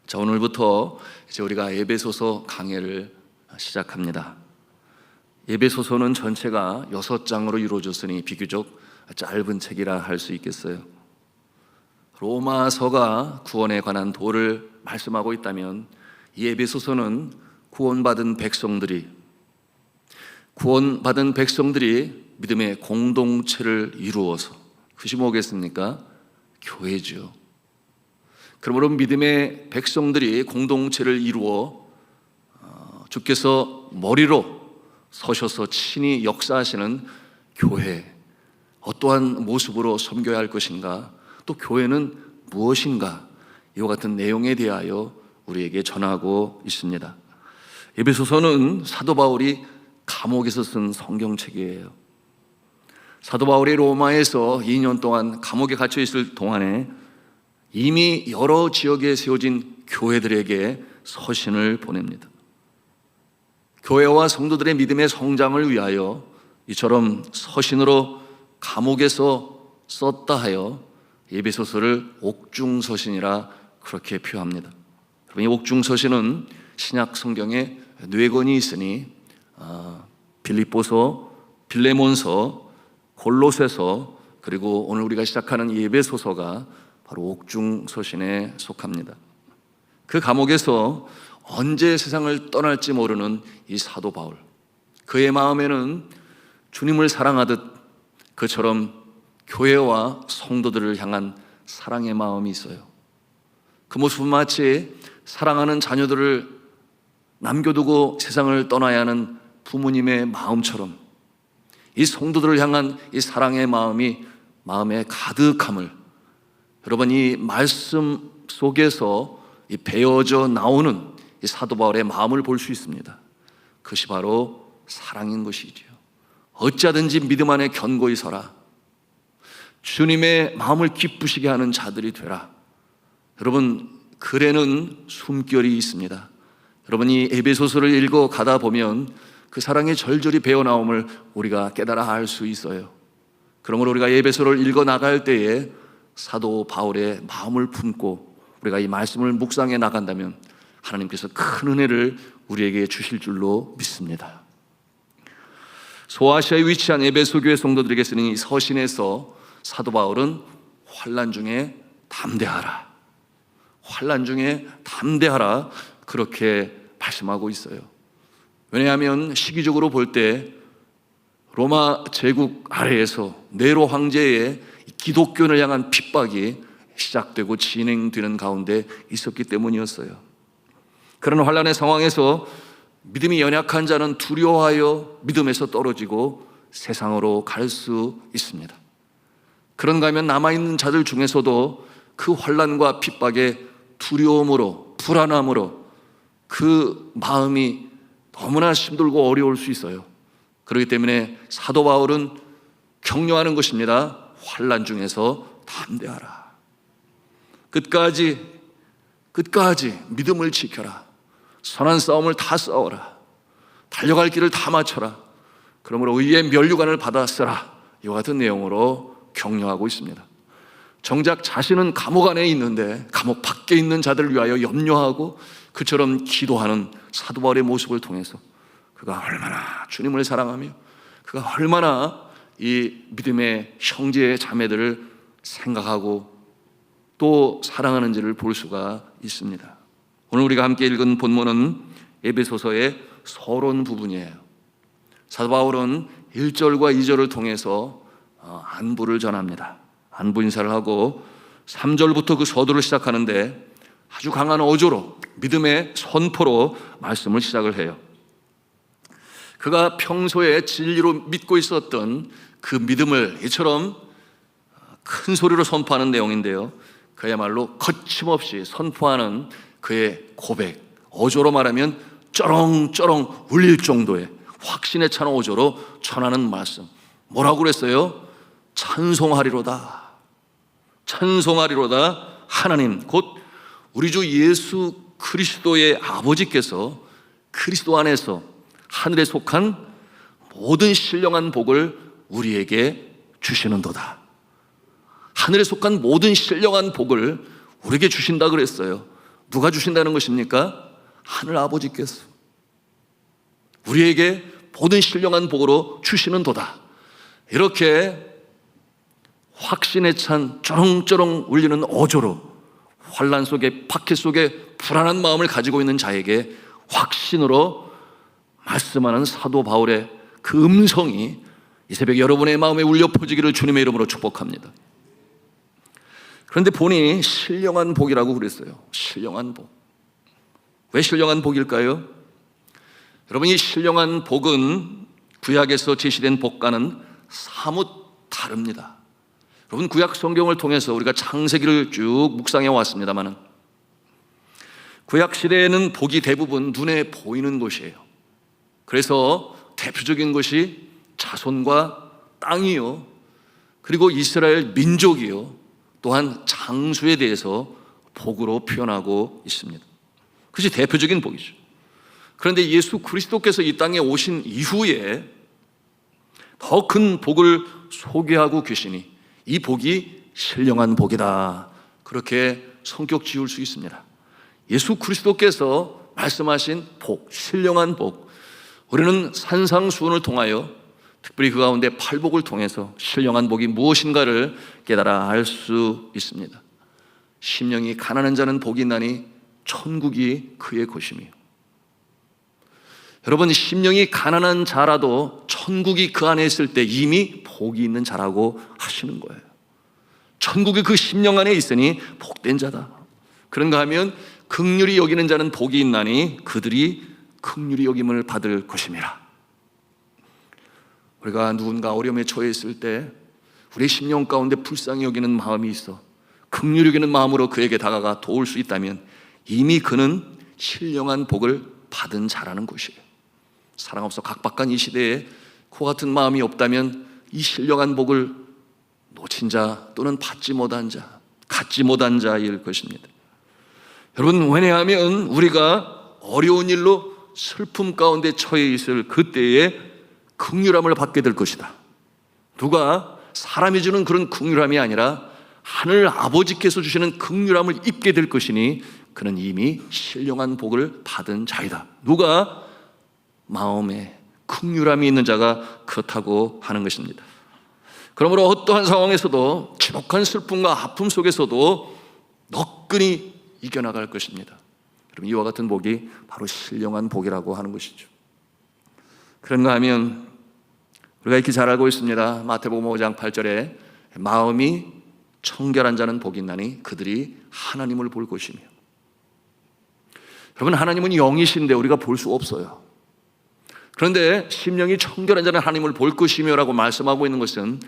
자, 오늘부터 이제 우리가 에베소서 강해를 시작합니다. 에베소서는 전체가 6장으로 이루어졌으니 비교적 짧은 책이라 할 수 있겠어요. 로마서가 구원에 관한 도를 말씀하고 있다면 이 에베소서는 구원받은 백성들이 믿음의 공동체를 이루어서, 그것이 뭐겠습니까? 교회죠. 그러므로 믿음의 백성들이 공동체를 이루어 주께서 머리로 서셔서 친히 역사하시는 교회, 어떠한 모습으로 섬겨야 할 것인가, 또 교회는 무엇인가, 이와 같은 내용에 대하여 우리에게 전하고 있습니다. 에베소서는 사도 바울이 감옥에서 쓴 성경책이에요. 사도 바울이 로마에서 2년 동안 감옥에 갇혀 있을 동안에 이미 여러 지역에 세워진 교회들에게 서신을 보냅니다. 교회와 성도들의 믿음의 성장을 위하여 이처럼 서신으로 감옥에서 썼다 하여 에베소서를 옥중서신이라 그렇게 표합니다. 이 옥중서신은 신약 성경에 4권이 있으니 빌립보서, 빌레몬서, 골로새서, 그리고 오늘 우리가 시작하는 이 에베소서가 바로 옥중서신에 속합니다. 그 감옥에서 언제 세상을 떠날지 모르는 이 사도 바울, 그의 마음에는 주님을 사랑하듯 그처럼 교회와 성도들을 향한 사랑의 마음이 있어요. 그 모습은 마치 사랑하는 자녀들을 남겨두고 세상을 떠나야 하는 부모님의 마음처럼 이 성도들을 향한 이 사랑의 마음이 마음에 가득함을, 여러분, 이 말씀 속에서 이 배어져 나오는 이 사도 바울의 마음을 볼 수 있습니다. 그것이 바로 사랑인 것이지요. 어찌하든지 믿음 안에 견고히 서라. 주님의 마음을 기쁘시게 하는 자들이 되라. 여러분, 글에는 숨결이 있습니다. 여러분이 에베소서를 읽어 가다 보면 그 사랑의 절절히 배어나옴을 우리가 깨달아 알 수 있어요. 그러므로 우리가 에베소를 읽어 나갈 때에 사도 바울의 마음을 품고 우리가 이 말씀을 묵상해 나간다면 하나님께서 큰 은혜를 우리에게 주실 줄로 믿습니다. 소아시아에 위치한 에베소 교회 성도들에게 쓰는 이 서신에서 사도 바울은 환난 중에 담대하라, 환난 중에 담대하라, 그렇게 말씀하고 있어요. 왜냐하면 시기적으로 볼 때 로마 제국 아래에서 네로 황제의 기독교를 향한 핍박이 시작되고 진행되는 가운데 있었기 때문이었어요. 그런 환난의 상황에서 믿음이 연약한 자는 두려워하여 믿음에서 떨어지고 세상으로 갈 수 있습니다. 그런가 하면 남아있는 자들 중에서도 그 환난과 핍박의 두려움으로, 불안함으로 그 마음이 너무나 힘들고 어려울 수 있어요. 그렇기 때문에 사도 바울은 격려하는 것입니다. 환난 중에서 담대하라. 끝까지 믿음을 지켜라. 선한 싸움을 다 싸워라. 달려갈 길을 다 마쳐라. 그러므로 의의 면류관을 받아 쓰라. 이와 같은 내용으로 격려하고 있습니다. 정작 자신은 감옥 안에 있는데 감옥 밖에 있는 자들을 위하여 염려하고 그처럼 기도하는 사도 바울의 모습을 통해서 그가 얼마나 주님을 사랑하며 그가 얼마나 이 믿음의 형제 자매들을 생각하고 또 사랑하는지를 볼 수가 있습니다. 오늘 우리가 함께 읽은 본문은 에베소서의 서론 부분이에요. 사도 바울은 1절과 2절을 통해서 안부를 전합니다. 안부 인사를 하고 3절부터 그 서두를 시작하는데 아주 강한 어조로, 믿음의 선포로 말씀을 시작을 해요. 그가 평소에 진리로 믿고 있었던 그 믿음을 이처럼 큰 소리로 선포하는 내용인데요, 그야말로 거침없이 선포하는 그의 고백, 어조로 말하면 쩌렁쩌렁 울릴 정도의 확신에 찬 어조로 전하는 말씀. 뭐라고 그랬어요? 찬송하리로다. 찬송하리로다. 하나님, 곧 우리 주 예수 그리스도의 아버지께서 그리스도 안에서 하늘에 속한 모든 신령한 복을 우리에게 주시는도다. 하늘에 속한 모든 신령한 복을 우리에게 주신다 그랬어요. 누가 주신다는 것입니까? 하늘 아버지께서 우리에게 모든 신령한 복으로 주시는 도다. 이렇게 확신에 찬 쩌렁쩌렁 울리는 어조로 환난 속에, 박해 속에 불안한 마음을 가지고 있는 자에게 확신으로 말씀하는 사도 바울의 그 음성이 이 새벽 여러분의 마음에 울려 퍼지기를 주님의 이름으로 축복합니다. 그런데 보니 신령한 복이라고 그랬어요. 신령한 복. 왜 신령한 복일까요? 여러분, 이 신령한 복은 구약에서 제시된 복과는 사뭇 다릅니다. 여러분, 구약 성경을 통해서 우리가 창세기를 쭉 묵상해 왔습니다만 구약 시대에는 복이 대부분 눈에 보이는 것이에요. 그래서 대표적인 것이 자손과 땅이요, 그리고 이스라엘 민족이요, 또한 장수에 대해서 복으로 표현하고 있습니다. 그것이 대표적인 복이죠. 그런데 예수 그리스도께서 이 땅에 오신 이후에 더 큰 복을 소개하고 계시니 이 복이 신령한 복이다, 그렇게 성격 지을 수 있습니다. 예수 그리스도께서 말씀하신 복, 신령한 복, 우리는 산상수훈을 통하여 특별히 그 가운데 팔복을 통해서 신령한 복이 무엇인가를 깨달아 알 수 있습니다. 심령이 가난한 자는 복이 있나니 천국이 그의 것이며, 여러분, 심령이 가난한 자라도 천국이 그 안에 있을 때 이미 복이 있는 자라고 하시는 거예요. 천국이 그 심령 안에 있으니 복된 자다. 그런가 하면 긍휼히 여기는 자는 복이 있나니 그들이 긍휼히 여김을 받을 것임이라. 우리가 누군가 어려움에 처해 있을 때 우리의 심령 가운데 불쌍히 여기는 마음이 있어 긍휼히 여기는 마음으로 그에게 다가가 도울 수 있다면 이미 그는 신령한 복을 받은 자라는 것이에요. 사랑 없어 각박한 이 시대에 그 같은 마음이 없다면 이 신령한 복을 놓친 자 또는 받지 못한 자, 갖지 못한 자일 것입니다. 여러분, 왜냐하면 우리가 어려운 일로 슬픔 가운데 처해 있을 그때에 긍휼함을 받게 될 것이다. 누가 사람이 주는 그런 긍휼함이 아니라 하늘 아버지께서 주시는 긍휼함을 입게 될 것이니 그는 이미 신령한 복을 받은 자이다. 누가 마음에 긍휼함이 있는 자가 그렇다고 하는 것입니다. 그러므로 어떠한 상황에서도 지독한 슬픔과 아픔 속에서도 너끈히 이겨나갈 것입니다. 여러분, 이와 같은 복이 바로 신령한 복이라고 하는 것이죠. 그런가 하면 우리가 이렇게 잘 알고 있습니다. 마태복음 5장 8절에 마음이 청결한 자는 복이 있나니 그들이 하나님을 볼 것이며, 여러분, 하나님은 영이신데 우리가 볼 수 없어요. 그런데 심령이 청결한 자는 하나님을 볼 것이며 라고 말씀하고 있는 것은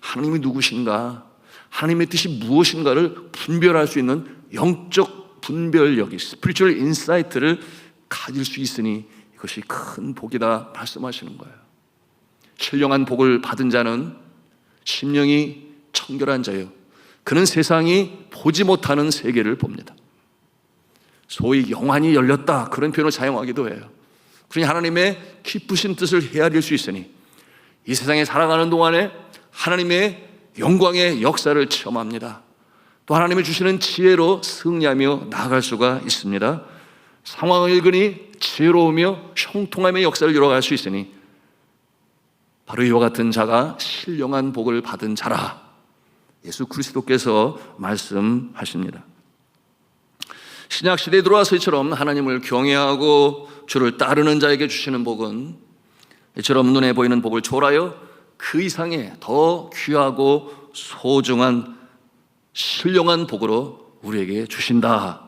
하나님이 누구신가, 하나님의 뜻이 무엇인가를 분별할 수 있는 영적 분별력이, 스피리추얼 인사이트를 가질 수 있으니 이것이 큰 복이다 말씀하시는 거예요. 신령한 복을 받은 자는 심령이 청결한 자예요. 그는 세상이 보지 못하는 세계를 봅니다. 소위 영안이 열렸다, 그런 표현을 사용하기도 해요. 그러니 하나님의 기쁘신 뜻을 헤아릴 수 있으니 이 세상에 살아가는 동안에 하나님의 영광의 역사를 체험합니다. 또 하나님이 주시는 지혜로 승리하며 나아갈 수가 있습니다. 상황을 읽으니 지혜로우며 형통함의 역사를 이뤄갈 수 있으니 바로 이와 같은 자가 신령한 복을 받은 자라, 예수 그리스도께서 말씀하십니다. 신약시대에 들어와서처럼 하나님을 경외하고 주를 따르는 자에게 주시는 복은 이처럼 눈에 보이는 복을 초월하여 그 이상의 더 귀하고 소중한 신령한 복으로 우리에게 주신다.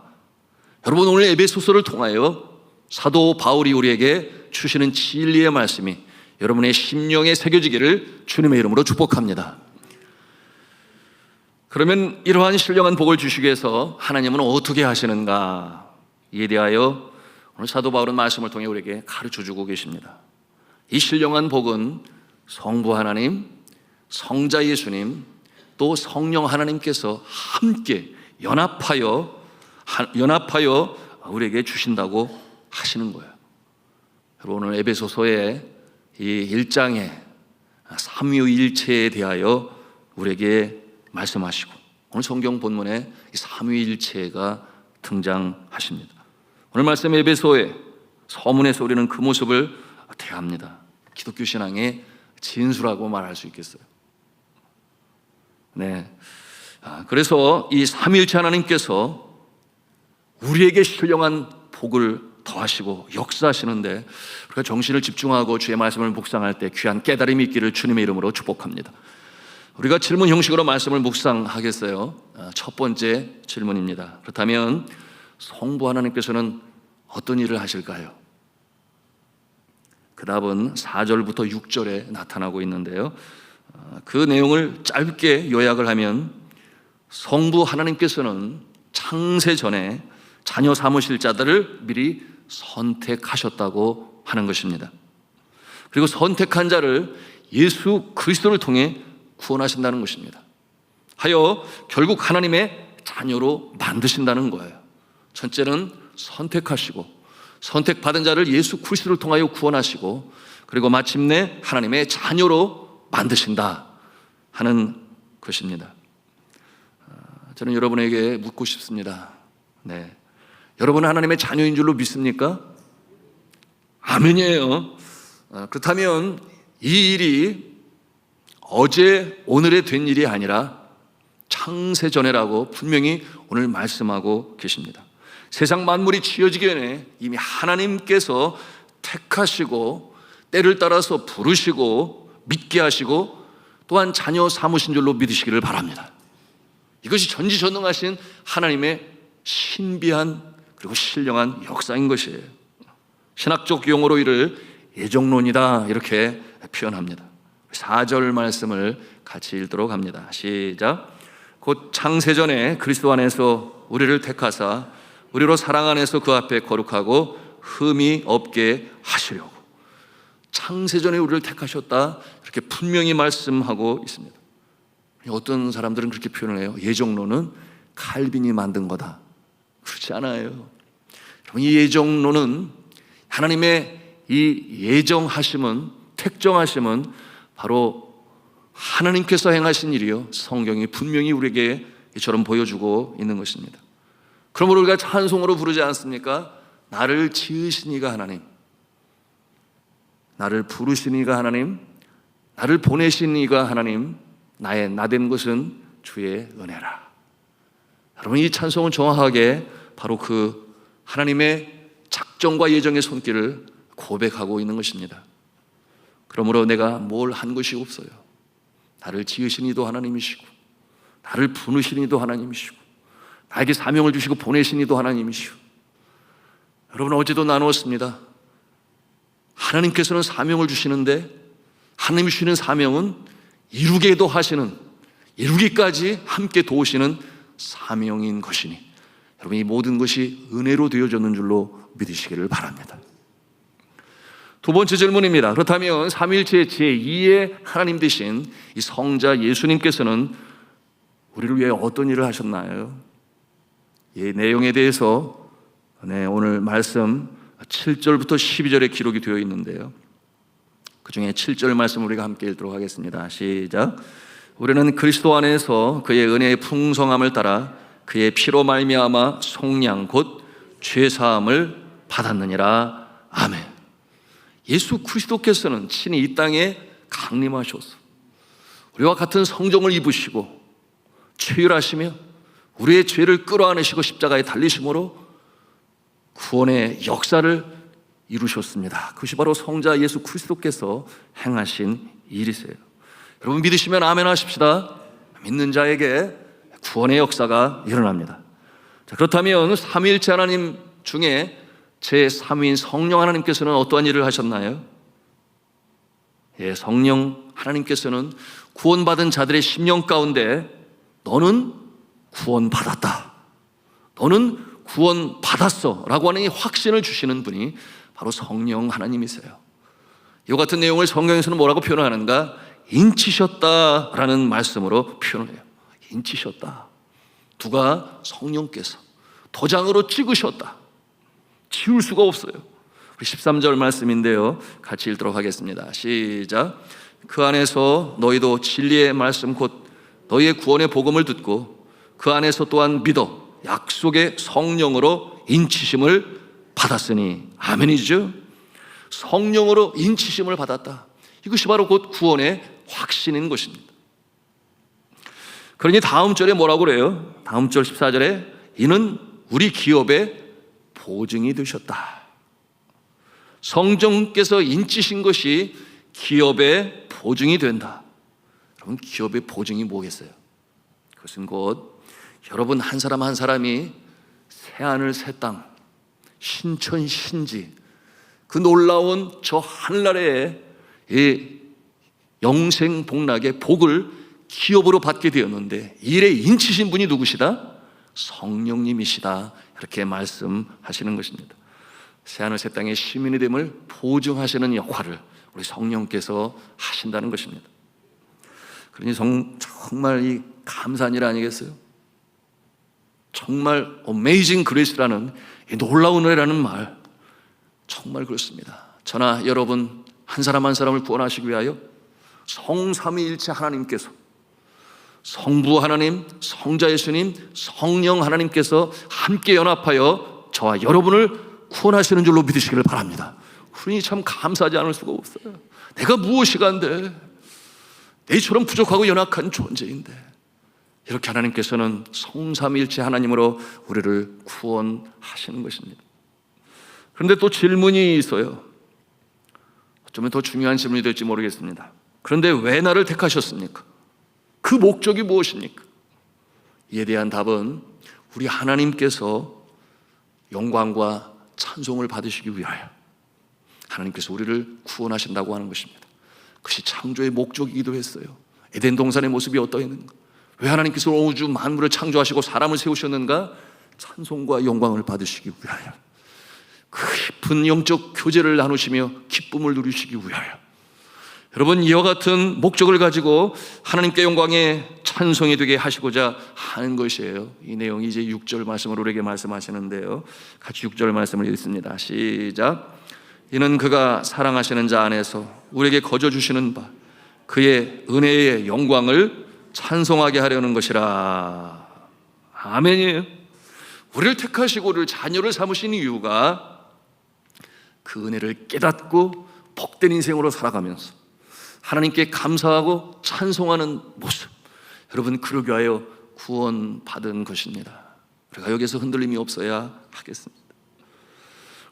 여러분, 오늘 에베소서를 통하여 사도 바울이 우리에게 주시는 진리의 말씀이 여러분의 심령에 새겨지기를 주님의 이름으로 축복합니다. 그러면 이러한 신령한 복을 주시기 위해서 하나님은 어떻게 하시는가, 이에 대하여 오늘 사도 바울은 말씀을 통해 우리에게 가르쳐주고 계십니다. 이 신령한 복은 성부 하나님, 성자 예수님, 또 성령 하나님께서 함께 연합하여 우리에게 주신다고 하시는 거예요. 여러분, 오늘 에베소서의 이 1장의 삼위일체에 대하여 우리에게 말씀하시고 오늘 성경 본문에 이 삼위일체가 등장하십니다. 오늘 말씀 에베소의 서문에서 우리는 그 모습을 대합니다. 기독교 신앙의 진수라고 말할 수 있겠어요. 네. 그래서 이 삼위일체 하나님께서 우리에게 신령한 복을 더하시고 역사하시는데 우리가 정신을 집중하고 주의 말씀을 묵상할 때 귀한 깨달음이 있기를 주님의 이름으로 축복합니다. 우리가 질문 형식으로 말씀을 묵상하겠어요. 첫 번째 질문입니다. 그렇다면 성부 하나님께서는 어떤 일을 하실까요? 그 답은 4절부터 6절에 나타나고 있는데요, 그 내용을 짧게 요약을 하면 성부 하나님께서는 창세 전에 자녀 삼으실 자들을 미리 선택하셨다고 하는 것입니다. 그리고 선택한 자를 예수 그리스도를 통해 구원하신다는 것입니다. 하여 결국 하나님의 자녀로 만드신다는 거예요. 첫째는 선택하시고 선택받은 자를 예수 그리스도를 통하여 구원하시고 그리고 마침내 하나님의 자녀로 만드신다 하는 것입니다. 저는 여러분에게 묻고 싶습니다. 네. 여러분은 하나님의 자녀인 줄로 믿습니까? 아멘이에요. 그렇다면 이 일이 어제 오늘에 된 일이 아니라 창세전에라고 분명히 오늘 말씀하고 계십니다. 세상 만물이 지어지기 전에 이미 하나님께서 택하시고 때를 따라서 부르시고 믿게 하시고 또한 자녀 삼으신 줄로 믿으시기를 바랍니다. 이것이 전지전능하신 하나님의 신비한 그리고 신령한 역사인 것이에요. 신학적 용어로 이를 예정론이다 이렇게 표현합니다. 4절 말씀을 같이 읽도록 합니다. 시작. 곧 창세전에 그리스도 안에서 우리를 택하사 우리로 사랑 안에서 그 앞에 거룩하고 흠이 없게 하시려고. 창세전에 우리를 택하셨다 이렇게 분명히 말씀하고 있습니다. 어떤 사람들은 그렇게 표현을 해요. 예정론은 칼빈이 만든 거다. 그렇지 않아요. 이 예정론은 하나님의 이 예정하심은, 택정하심은 바로 하나님께서 행하신 일이요, 성경이 분명히 우리에게 이처럼 보여주고 있는 것입니다. 그러므로 우리가 찬송으로 부르지 않습니까? 나를 지으신 이가 하나님, 나를 부르신 이가 하나님, 나를 보내신 이가 하나님, 나의 나된 것은 주의 은혜라. 여러분, 이 찬송은 정확하게 바로 그 하나님의 작정과 예정의 손길을 고백하고 있는 것입니다. 그러므로 내가 뭘 한 것이 없어요. 나를 지으신 이도 하나님이시고 나를 부르신 이도 하나님이시고 나에게 사명을 주시고 보내신 이도 하나님이시고. 여러분, 어제도 나누었습니다. 하나님께서는 사명을 주시는데 하나님이 주시는 사명은 이루게도 하시는, 이루기까지 함께 도우시는 사명인 것이니 여러분, 이 모든 것이 은혜로 되어졌는 줄로 믿으시기를 바랍니다. 두 번째 질문입니다. 그렇다면 삼위일체 제2의 하나님 되신 이 성자 예수님께서는 우리를 위해 어떤 일을 하셨나요? 이 내용에 대해서 오늘 말씀 7절부터 12절에 기록이 되어 있는데요, 그 중에 7절 말씀 우리가 함께 읽도록 하겠습니다. 시작. 우리는 그리스도 안에서 그의 은혜의 풍성함을 따라 그의 피로 말미암아 속량 곧 죄사함을 받았느니라. 아멘. 예수 그리스도께서는 친히 이 땅에 강림하셔서 우리와 같은 성정을 입으시고 최율하시며 우리의 죄를 끌어안으시고 십자가에 달리심으로 구원의 역사를 이루셨습니다. 그것이 바로 성자 예수 그리스도께서 행하신 일이세요. 여러분, 믿으시면 아멘 하십시다. 믿는 자에게 구원의 역사가 일어납니다. 자, 그렇다면 삼위일체 하나님 중에 제3위인 성령 하나님께서는 어떠한 일을 하셨나요? 예, 성령 하나님께서는 구원받은 자들의 심령 가운데 너는 구원받았다, 너는 구원받았어 라고 하는 이 확신을 주시는 분이 바로 성령 하나님이세요. 이 같은 내용을 성경에서는 뭐라고 표현하는가? 인치셨다라는 말씀으로 표현을 해요. 인치셨다. 누가? 성령께서 도장으로 찍으셨다. 지울 수가 없어요. 우리 13절 말씀인데요, 같이 읽도록 하겠습니다. 시작. 그 안에서 너희도 진리의 말씀 곧 너희의 구원의 복음을 듣고 그 안에서 또한 믿어 약속의 성령으로 인치심을 받았으니. 아멘이죠. 성령으로 인치심을 받았다. 이것이 바로 곧 구원의 확신인 것입니다. 그러니 다음 절에 뭐라고 그래요? 다음 절 14절에 이는 우리 기업의 보증이 되셨다. 성령께서 인치신 것이 기업의 보증이 된다. 여러분, 기업의 보증이 뭐겠어요? 그것은 곧 여러분 한 사람 한 사람이 새하늘 새 땅, 신천 신지, 그 놀라운 저 하늘나라의 이 영생 복락의 복을 기업으로 받게 되었는데, 일에 인치신 분이 누구시다? 성령님이시다. 이렇게 말씀하시는 것입니다. 새하늘 새 땅의 시민이 됨을 보증하시는 역할을 우리 성령께서 하신다는 것입니다. 그러니 정말 이 감사한 일 아니겠어요? 정말 어메이징 그레이스라는 이 놀라운 은혜라는 말, 정말 그렇습니다. 저나 여러분 한 사람 한 사람을 구원하시기 위하여 성삼위일체 하나님께서, 성부 하나님, 성자 예수님, 성령 하나님께서 함께 연합하여 저와 여러분을 구원하시는 줄로 믿으시기를 바랍니다. 그러니 참 감사하지 않을 수가 없어요. 내가 무엇이간데, 내처럼 부족하고 연약한 존재인데 이렇게 하나님께서는 성삼위일체 하나님으로 우리를 구원하시는 것입니다. 그런데 또 질문이 있어요. 어쩌면 더 중요한 질문이 될지 모르겠습니다. 그런데 왜 나를 택하셨습니까? 그 목적이 무엇입니까? 이에 대한 답은 우리 하나님께서 영광과 찬송을 받으시기 위하여 하나님께서 우리를 구원하신다고 하는 것입니다. 그것이 창조의 목적이기도 했어요. 에덴 동산의 모습이 어떠했는가? 왜 하나님께서 우주 만물을 창조하시고 사람을 세우셨는가? 찬송과 영광을 받으시기 위하여, 그 깊은 영적 교제를 나누시며 기쁨을 누리시기 위하여, 여러분 이와 같은 목적을 가지고 하나님께 영광의 찬송이 되게 하시고자 하는 것이에요. 이 내용이 이제 6절 말씀으로 우리에게 말씀하시는데요, 같이 6절 말씀을 읽습니다. 시작. 이는 그가 사랑하시는 자 안에서 우리에게 거저 주시는 바 그의 은혜의 영광을 찬송하게 하려는 것이라. 아멘이에요. 우리를 택하시고 우리를 자녀를 삼으신 이유가 그 은혜를 깨닫고 복된 인생으로 살아가면서 하나님께 감사하고 찬송하는 모습, 여러분 그러기 위하여 구원받은 것입니다. 우리가 여기서 흔들림이 없어야 하겠습니다.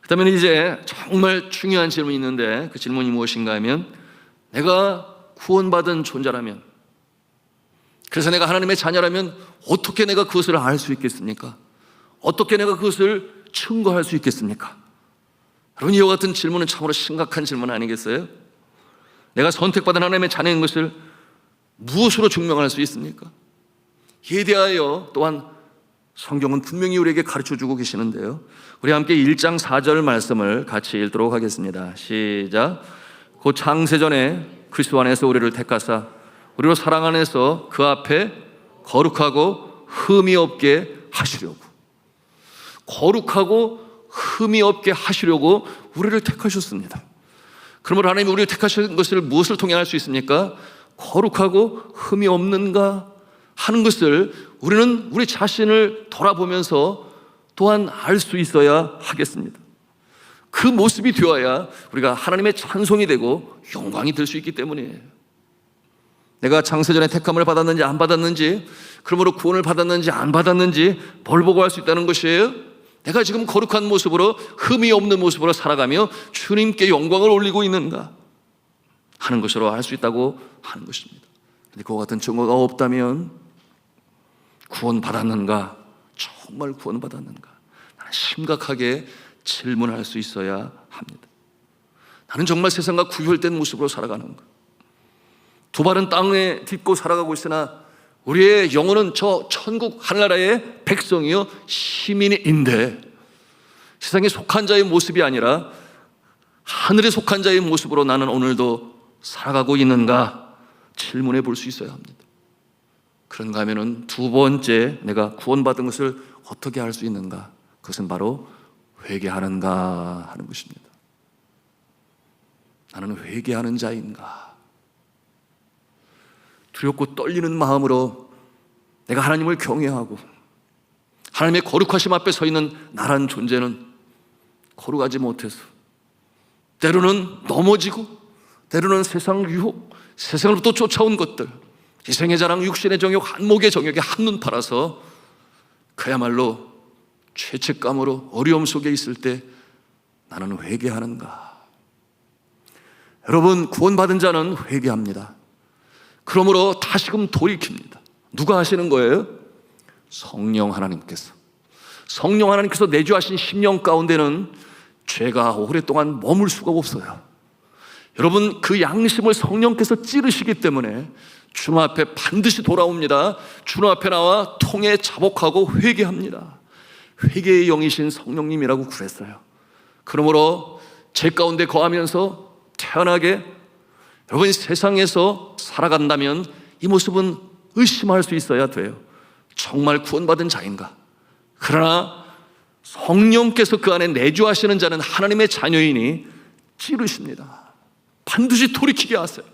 그렇다면 이제 정말 중요한 질문이 있는데, 그 질문이 무엇인가 하면, 내가 구원받은 존재라면, 그래서 내가 하나님의 자녀라면 어떻게 내가 그것을 알 수 있겠습니까? 어떻게 내가 그것을 증거할 수 있겠습니까? 여러분 이와 같은 질문은 참으로 심각한 질문 아니겠어요? 내가 선택받은 하나님의 자녀인 것을 무엇으로 증명할 수 있습니까? 이에 대하여 또한 성경은 분명히 우리에게 가르쳐주고 계시는데요, 우리 함께 1장 4절 말씀을 같이 읽도록 하겠습니다. 시작. 곧 창세전에 그리스도 안에서 우리를 택하사 우리로 사랑 안에서 그 앞에 거룩하고 흠이 없게 하시려고, 거룩하고 흠이 없게 하시려고 우리를 택하셨습니다. 그러므로 하나님이 우리를 택하신 것을 무엇을 통해 알 수 있습니까? 거룩하고 흠이 없는가 하는 것을 우리는 우리 자신을 돌아보면서 또한 알 수 있어야 하겠습니다. 그 모습이 되어야 우리가 하나님의 찬송이 되고 영광이 될 수 있기 때문이에요. 내가 창세전에 택함을 받았는지 안 받았는지, 그러므로 구원을 받았는지 안 받았는지 뭘 보고 알 수 있다는 것이에요? 내가 지금 거룩한 모습으로, 흠이 없는 모습으로 살아가며 주님께 영광을 올리고 있는가 하는 것으로 알 수 있다고 하는 것입니다. 그런데 그와 같은 증거가 없다면 구원받았는가, 정말 구원받았는가, 나는 심각하게 질문할 수 있어야 합니다. 나는 정말 세상과 구별된 모습으로 살아가는가? 두 발은 땅에 딛고 살아가고 있으나 우리의 영혼은 저 천국 하늘나라의 백성이요 시민인데, 세상에 속한 자의 모습이 아니라 하늘에 속한 자의 모습으로 나는 오늘도 살아가고 있는가 질문해 볼 수 있어야 합니다. 그런가 하면은 두 번째, 내가 구원받은 것을 어떻게 알 수 있는가? 그것은 바로 회개하는가 하는 것입니다. 나는 회개하는 자인가? 두렵고 떨리는 마음으로 내가 하나님을 경외하고 하나님의 거룩하심 앞에 서 있는 나란 존재는 거룩하지 못해서 때로는 넘어지고, 때로는 세상 유혹, 세상으로부터 쫓아온 것들, 희생의 자랑, 육신의 정욕, 한목의 정욕에 한눈 팔아서 그야말로 죄책감으로 어려움 속에 있을 때 나는 회개하는가? 여러분, 구원받은 자는 회개합니다. 그러므로 다시금 돌이킵니다. 누가 하시는 거예요? 성령 하나님께서. 성령 하나님께서 내주하신 심령 가운데는 죄가 오랫동안 머물 수가 없어요. 여러분, 그 양심을 성령께서 찌르시기 때문에 주님 앞에 반드시 돌아옵니다. 주님 앞에 나와 통에 자복하고 회개합니다. 회개의 영이신 성령님이라고 그랬어요. 그러므로 제 가운데 거하면서 태연하게 여러분이 세상에서 살아간다면 이 모습은 의심할 수 있어야 돼요. 정말 구원받은 자인가? 그러나 성령께서 그 안에 내주하시는 자는 하나님의 자녀이니 찌르십니다. 반드시 돌이키게 하세요.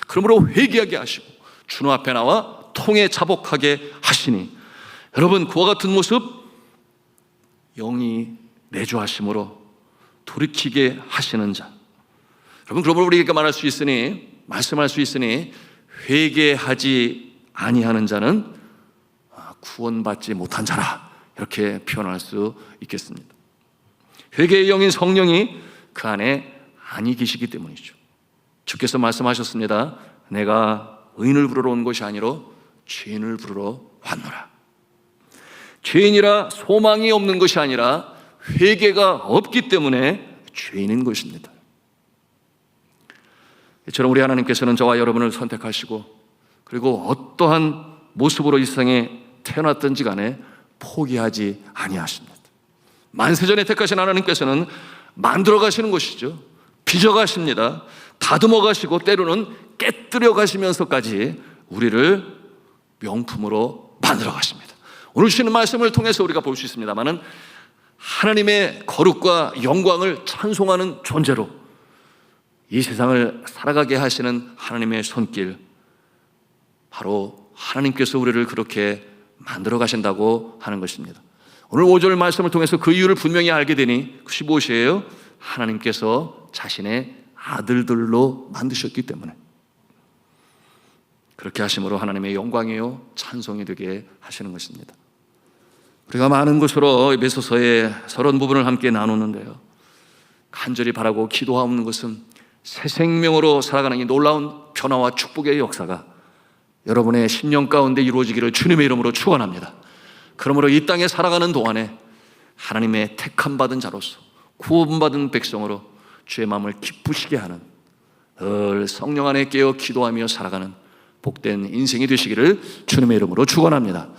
그러므로 회개하게 하시고 주님 앞에 나와 통에 자복하게 하시니, 여러분, 그와 같은 모습, 영이 내주하심으로 돌이키게 하시는 자. 여러분, 그러므로 우리가 말씀할 수 있으니 회개하지 아니하는 자는 구원받지 못한 자라, 이렇게 표현할 수 있겠습니다. 회개의 영인 성령이 그 안에 아니 계시기 때문이죠. 주께서 말씀하셨습니다. 내가 의인을 부르러 온 것이 아니라 죄인을 부르러 왔노라. 죄인이라 소망이 없는 것이 아니라 회개가 없기 때문에 죄인인 것입니다. 이처럼 우리 하나님께서는 저와 여러분을 선택하시고, 그리고 어떠한 모습으로 이 세상에 태어났든지 간에 포기하지 아니하십니다. 만세전에 택하신 하나님께서는 만들어 가시는 것이죠. 빚어 가십니다. 다듬어 가시고 때로는 깨뜨려 가시면서까지 우리를 명품으로 만들어 가십니다. 오늘 주시는 말씀을 통해서 우리가 볼 수 있습니다만은 하나님의 거룩과 영광을 찬송하는 존재로 이 세상을 살아가게 하시는 하나님의 손길, 바로 하나님께서 우리를 그렇게 만들어 가신다고 하는 것입니다. 오늘 5절 말씀을 통해서 그 이유를 분명히 알게 되니 그것이 무엇이에요? 하나님께서 자신의 아들들로 만드셨기 때문에, 그렇게 하심으로 하나님의 영광이요 찬송이 되게 하시는 것입니다. 우리가 많은 것으로 에베소서의 서론 부분을 함께 나누는데요, 간절히 바라고 기도하는 것은 새 생명으로 살아가는 이 놀라운 변화와 축복의 역사가 여러분의 심령 가운데 이루어지기를 주님의 이름으로 축원합니다. 그러므로 이 땅에 살아가는 동안에 하나님의 택함받은 자로서 구원받은 백성으로 주의 마음을 기쁘시게 하는, 늘 성령 안에 깨어 기도하며 살아가는 복된 인생이 되시기를 주님의 이름으로 축원합니다.